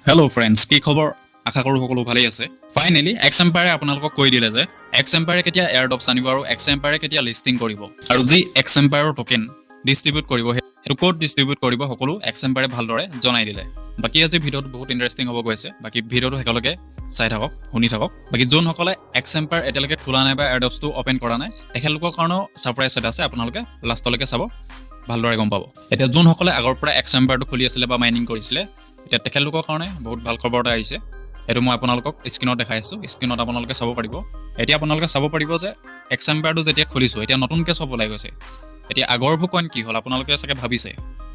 Hello' friends, কি খবৰ? আশা কৰোঁ সকলো ভালেই আছে। ফাইনেলি এক্স এম্পায়াৰে আপোনালোকক কৈ দিলে যে এক্স এম্পায়াৰে কেতিয়া এয়াৰড্ৰপছ আনিব আৰু এক্স এম্পায়াৰে কেতিয়া লিষ্টিং কৰিব, আৰু যি এক্স এম্পায়াৰৰ টোকেন ডিষ্ট্ৰিবিউট কৰিব সেইটো ক'ত ডিষ্ট্ৰিবিউট কৰিব সকলো এক্স এম্পায়াৰে ভালদৰে জনাই দিলে। বাকী আজি ভিডিঅ'টো বহুত ইণ্টাৰেষ্টিং হ'ব গৈছে। বাকী ভিডিঅ'টো শেষলৈকে চাই থাকক, শুনি থাকক। বাকী যোনসকলে এক্স এম্পায়াৰ এতিয়ালৈকে খোলা নাই বা এয়াৰড্ৰপছটো অপেন কৰা নাই, তেখেতলোকৰ কাৰণেও ছাৰপ্ৰাইজ এটা আছে। আপোনালোকে লাষ্টলৈকে চাব, ভালদৰে গম পাব। এতিয়া যোনসকলে আগৰ পৰা এক্স এম্পায়াৰটো খুলি আছিলে বা মাইনিং কৰিছিলে, এতিয়া তেখেতলোকৰ কাৰণে বহুত ভাল খবৰ এটা আহিছে। এইটো মই আপোনালোকক স্ক্ৰীনত দেখাই আছোঁ। স্ক্ৰীনত আপোনালোকে চাব পাৰিব। এতিয়া আপোনালোকে চাব পাৰিব যে এক্স এম্পায়াৰটো যেতিয়া খুলিছোঁ, এতিয়া নতুনকৈ চব ওলাই গৈছে। এতিয়া আগৰবোৰ কইন কি হ'ল আপোনালোকে চাগে ভাবিছে,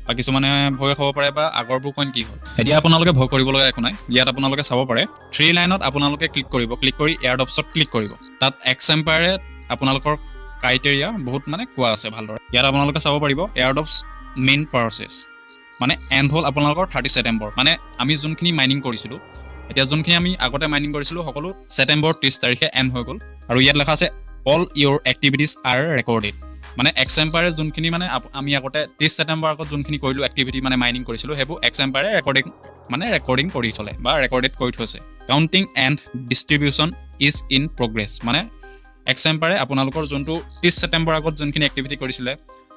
বা কিছুমানে ভয় খাব পাৰে বা আগৰবোৰ কইন কি হ'ল। এতিয়া আপোনালোকে ভয় কৰিবলগা একো নাই। ইয়াত আপোনালোকে চাব পাৰে 3 লাইনত আপোনালোকে ক্লিক কৰিব। ক্লিক কৰি এয়াৰড্ৰপছত ক্লিক কৰিব। তাত এক্স এম্পায়াৰে আপোনালোকৰ ক্ৰাইটেৰিয়া বহুত কোৱা আছে ভালদৰে। ইয়াত আপোনালোকে চাব পাৰিব এয়াৰড্ৰপছ মেইন পাৰ্চেছ, এণ্ড হ'ল আপোনালোকৰ 30 ছেপ্টেম্বৰ। আমি যোনখিনি মাইনিং কৰিছিলোঁ, এতিয়া যোনখিনি আমি আগতে মাইনিং কৰিছিলোঁ সকলো ছেপ্টেম্বৰ 30 তাৰিখে এণ্ড হৈ গ'ল। আৰু ইয়াত লেখা আছে অল ইয়ৰ এক্টিভিটিজ আৰ ৰেকৰ্ডেড। এক্স এম্পায়াৰে যোনখিনি আমি আগতে 30 ছেপ্টেম্বৰ আগত যোনখিনি কৰিলোঁ এক্টিভিটি মাইনিং কৰিছিলোঁ, সেইবোৰ এক্স এম্পায়াৰে ৰেকৰ্ডিং কৰি থ'লে বা ৰেকৰ্ডেড কৰি থৈছে। Counting and distribution is in progress. X এম্পায়াৰে আপোনালোকৰ যোনটো 30 ছেপ্টেম্বৰ আগত যোনখিনি এক্টিভিটি কৰিছিলে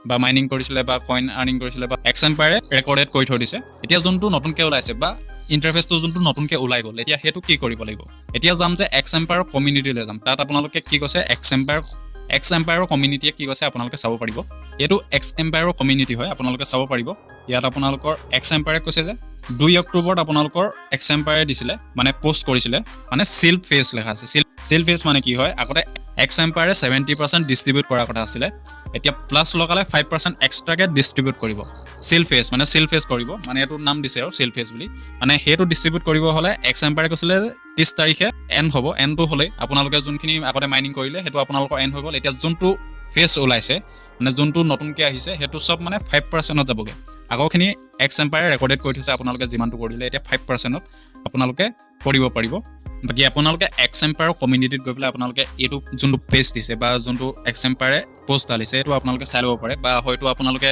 বা মাইনিং কৰিছিলে বা কইন আৰ্নিং কৰিছিলে বা এক্স এম্পায়াৰে ৰেকৰ্ডেড কৰি থৈ দিছে। এতিয়া যোনটো নতুনকৈ ওলাইছে বা ইণ্টাৰফেচটো যোনটো নতুনকৈ ওলাই গ'ল, এতিয়া সেইটো কি কৰিব লাগিব? এতিয়া যাম যে এক্স এম্পায়াৰৰ কমিউনিটিলৈ যাম। তাত আপোনালোকে কি কৈছে এক্স এম্পায়াৰৰ কমিউনিটিয়ে কি কৈছে আপোনালোকে চাব পাৰিব। এইটো এক্স এম্পায়াৰৰ কমিউনিটি হয়, আপোনালোকে চাব পাৰিব। ইয়াত আপোনালোকৰ এক্স এম্পায়াৰে কৈছে যে 2 অক্টোবৰত আপোনালোকৰ এক্স এম্পায়াৰে দিছিলে পষ্ট কৰিছিলে চিল ফেচ লেখা আছে। চিল ফেচ কি হয়, আগতে এক্স এম্পায়াৰে 70% ডিষ্ট্ৰিবিউট কৰাৰ কথা আছিলে। এতিয়া প্লাছ লগালে 5% এক্সট্ৰাকৈ ডিষ্ট্ৰিবিউট কৰিব। চিল ফেচ কৰিব, এইটো নাম দিছে আৰু চিল ফেচ বুলি। সেইটো ডিষ্ট্ৰিবিউট কৰিব হ'লে এক্স এম্পায়াৰে কৈছিলে 30 তাৰিখে এণ্ড হ'ব। এণ্ডটো হ'লে আপোনালোকে যোনখিনি আগতে মাইনিং কৰিলে সেইটো আপোনালোকৰ এণ্ড হৈ গ'ল। এতিয়া যোনটো ফেচ ওলাইছে যোনটো নতুনকৈ আহিছে সেইটো চব 5%ত যাবগৈ। আগৰখিনি এক্স এম্পায়াৰে ৰেকৰ্ডেড কৰি থৈছে আপোনালোকে যিমানটো কৰিলে, এতিয়া 5%ত আপোনালোকে কৰিব পাৰিব। বাকী আপোনালোকে এক্স এম্পায়াৰৰ কমিউনিটিত গৈ পেলাই আপোনালোকে এইটো যোনটো পেজ দিছে বা যোনটো এক্স এম্পায়াৰে পষ্ট ঢালিছে এইটো আপোনালোকে চাই ল'ব পাৰে, বা হয়তো আপোনালোকে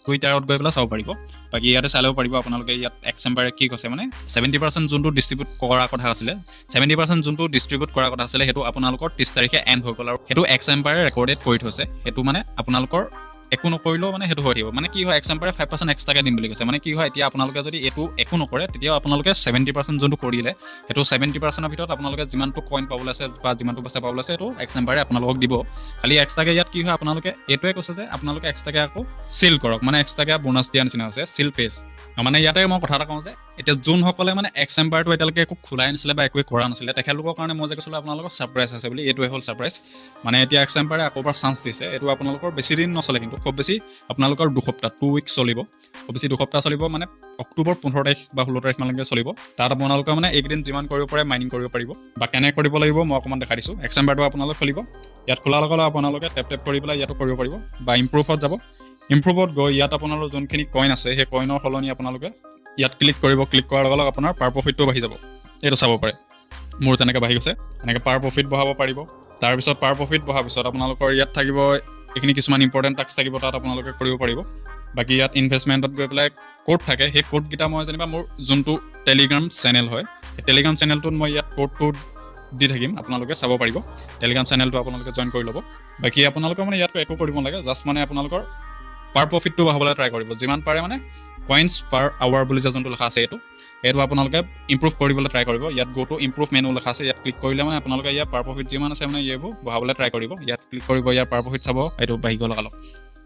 টুইটাৰত গৈ পেলাই চাব পাৰিব। বাকী ইয়াতে চাই ল'ব পাৰিব আপোনালোকে ইয়াত এক্স এম্পায়াৰে কি কৈছে 70% যোনটো ডিষ্ট্ৰিবিউট কৰাৰ কথা আছিলে, 70% যোনটো ডিষ্ট্ৰিবিউট কৰাৰ কথা আছিলে সেইটো আপোনালোকৰ 30 তাৰিখে এণ্ড হৈ গ'ল। আৰু সেইটো এক্স এম্পায়াৰে ৰেকৰ্ডেড কৰি থৈছে। সেইটো আপোনালোকৰ একো নকৰিলেও সেইটো হৈ থাকিব। কি হয়, এক্স এম্পায়াৰে 5% এক্সট্ৰাকৈ দিম বুলি কৈছে। কি হয়, এতিয়া আপোনালোকে যদি এইটো একো নকৰে তেতিয়াও আপোনালোকে 70% যোনটো কৰিলে সেইটো 70%ৰ ভিতৰত আপোনালোকে যিমানটো কইন পাবলৈ আছে বা যিমানটো পইচা পাবলৈ আছে সেইটো এক্স এম্পায়াৰে আপোনালোকক দিব। খালি এক্সট্ৰাকৈ ইয়াত কি হয়, আপোনালোকে এইটোৱে কৈছে যে আপোনালোকে এক্সট্ৰাকৈ আকৌ চিল কৰক, এক্সট্ৰাকৈ বোনাছ দিয়া নিচিনা হৈছে চিল ফেচ। ইয়াতে মই কথা এটা কওঁ যে এতিয়া যোনসকলে এক্স এম্পায়াৰটো এতিয়ালৈকে একো খোলাই নাছিলে বা একোৱে কৰা নাছিলে, তেখেতলোকৰ কাৰণে মই যে কৈছিলোঁ আপোনালোকৰ ছাৰপ্ৰাইজ আছে বুলি, এইটোৱে হ'ল ছাৰপ্ৰাইজ। এতিয়া এক্স এম্পায়াৰে আকৌ এবাৰ চান্স দিছে। এইটো আপোনালোকৰ বেছি দিন নচলে, কিন্তু খুব বেছি আপোনালোকৰ 2 সপ্তাহ 2 উইকছ চলিব। খুব বেছি 2 সপ্তাহ চলিব, অক্টোবৰ 15 তাৰিখ বা 16 তাৰিখমানলৈকে চলিব। তাত আপোনালোকে এইকেইদিন যিমান কৰিব পাৰে মাইনিং কৰিব পাৰিব। বা কেনেকৈ কৰিব লাগিব মই অকণমান দেখাই দিছোঁ। এক্স এম্পায়াৰটো আপোনালোকে খুলিব। ইয়াত খোলাৰ লগে লগে আপোনালোকে টেপ কৰি পেলাই ইয়াতো কৰিব পাৰিব। বা ইম্প্ৰুভত যাব। ইম্প্ৰুভত গৈ ইয়াত আপোনালোকৰ যোনখিনি কইন আছে সেই কইনৰ সলনি আপোনালোকে ইয়াত ক্লিক কৰিব। ক্লিক কৰাৰ লগে লগে আপোনাৰ পাৰ প্ৰফিটটো বাঢ়ি যাব। এইটো চাব পাৰে, মোৰ যেনেকৈ বাঢ়ি গৈছে এনেকৈ পাৰ প্ৰফিট বঢ়াব পাৰিব। তাৰপিছত পাৰ প্ৰফিট বঢ়াৰ পিছত আপোনালোকৰ ইয়াত থাকিব এইখিনি কিছুমান ইম্পৰ্টেণ্ট টাস্ক থাকিব, তাত আপোনালোকে কৰিব পাৰিব। বাকী ইয়াত ইনভেষ্টমেণ্টত গৈ পেলাই কোড থাকে, সেই কোডকেইটা মই মোৰ যোনটো টেলিগ্ৰাম চেনেল হয়, সেই টেলিগ্ৰাম চেনেলটোত মই ইয়াত কোডটো দি থাকিম, আপোনালোকে চাব পাৰিব। টেলিগ্ৰাম চেনেলটো আপোনালোকে জইন কৰি ল'ব। বাকী আপোনালোকৰ ইয়াতকৈ একো কৰিব নালাগে, জাষ্ট আপোনালোকৰ পাৰ প্ৰফিটটো বঢ়াবলৈ ট্ৰাই কৰিব। যিমান পাৰে কইনছ পাৰ আৱাৰ বুলি যোনটো লেখা আছে এইটো আপোনালোকে ইম্প্ৰুভ কৰিবলৈ ট্ৰাই কৰিব। ইয়াত গো টু ইম্প্ৰুভ মেনু লেখা আছে, ইয়াত ক্লিক কৰিলে আপোনালোকে ইয়াৰ পাৰ প্ৰফিট যিমান আছে এইবোৰ বঢ়াবলৈ ট্ৰাই কৰিব। ইয়াত ক্লিক কৰিব, ইয়াৰ পাৰ প্ৰফিট চাব, এইটো বাঢ়ি গ'ল লগালগ।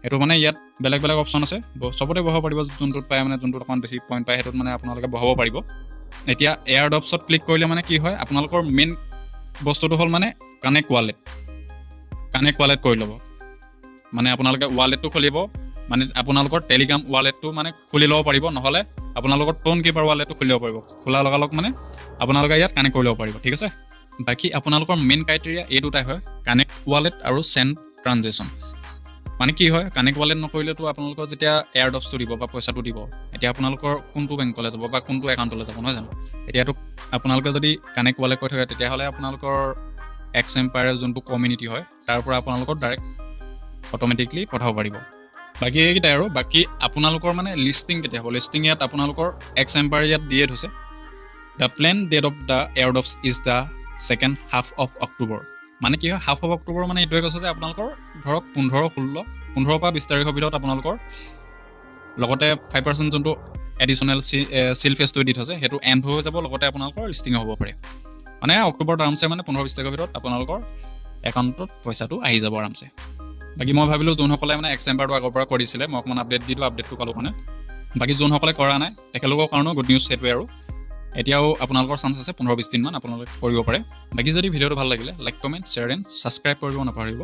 এইটো ইয়াত বেলেগ বেলেগ অপশ্যন আছে, চবতে বঢ়াব পাৰিব। যোনটোত পায় যোনটোত অকণমান বেছি পইণ্ট পায় সেইটোত আপোনালোকে বঢ়াব পাৰিব। এতিয়া এয়াৰড্ৰপছত ক্লিক কৰিলে কি হয়, আপোনালোকৰ মেইন বস্তুটো হ'ল কানেক্ট ৱালেট কৰি ল'ব। আপোনালোকে ৱালেটটো খুলিব, আপোনালোকৰ টেলিগ্ৰাম ৱালেটটো খুলি ল'ব পাৰিব, নহ'লে আপোনালোকৰ টোন কিপাৰ ৱালেটটো খুলি ল'ব পাৰিব। খোলাৰ লগালগ আপোনালোকে ইয়াত কানেক্ট কৰি ল'ব পাৰিব, ঠিক আছে। বাকী আপোনালোকৰ মেইন ক্ৰাইটেৰিয়া এই দুটাই হয়, কানেক্ট ৱালেট আৰু চেণ্ড ট্ৰানজেকশ্যন। কি হয়, কানেক্ট ৱালেট নকৰিলেতো আপোনালোকৰ যেতিয়া এয়াৰড্ৰপছটো দিব বা পইচাটো দিব, এতিয়া আপোনালোকৰ কোনটো বেংকলৈ যাব বা কোনটো একাউণ্টলৈ যাব, নহয় জানো? এতিয়াতো আপোনালোকে যদি কানেক্ট ৱালেট কৰি থাকে তেতিয়াহ'লে আপোনালোকৰ এক্স এম্পায়াৰৰ যোনটো কমিউনিটি হয় তাৰ পৰা আপোনালোকৰ ডাইৰেক্ট অট'মেটিকলি পঠাব পাৰিব। বাকী এইকেইটাই আৰু। বাকী আপোনালোকৰ লিষ্টিং কেতিয়া হ'ব, লিষ্টিং ইয়াত আপোনালোকৰ এক্স এম্পায়াৰ ইয়াত দিয়ে থৈছে। The plan date of the airdrops is the second half of October. মানে কি হয়, হাফ অফ অক্টোবৰ মানে এইটোৱে কৈছে যে আপোনালোকৰ ধৰক 15 পৰা 20 তাৰিখৰ ভিতৰত আপোনালোকৰ লগতে 5% যোনটো এডিশ্যনেল চিল ফেজটো দি থৈছে সেইটো এণ্ড হৈ যাব, লগতে আপোনালোকৰ লিষ্টিং হ'ব পাৰে। মানে অক্টোবৰত আৰামছে মানে 15-20 তাৰিখৰ ভিতৰত আপোনালোকৰ একাউণ্টত পইচাটো আহি যাব আৰামছে। বাকী মই ভাবিলোঁ যোনসকলে মানে এক্সেম্বাৰটো আগৰ পৰা কৰিছিলে মই অকণমান আপডেট দি দিওঁ, আপডেটটো পালোঁ মানে। বাকী যোনসকলে কৰা নাই তেখেতলোকৰ কাৰণেও গুড নিউজ সেইটোৱে আৰু। এতিয়াও আপোনালোকৰ চান্স আছে 15-20 দিনমান আপোনালোকে কৰিব পাৰে। বাকী যদি ভিডিঅ'টো ভাল লাগিলে like, comment, share and subscribe কৰিব নাপাহৰিব।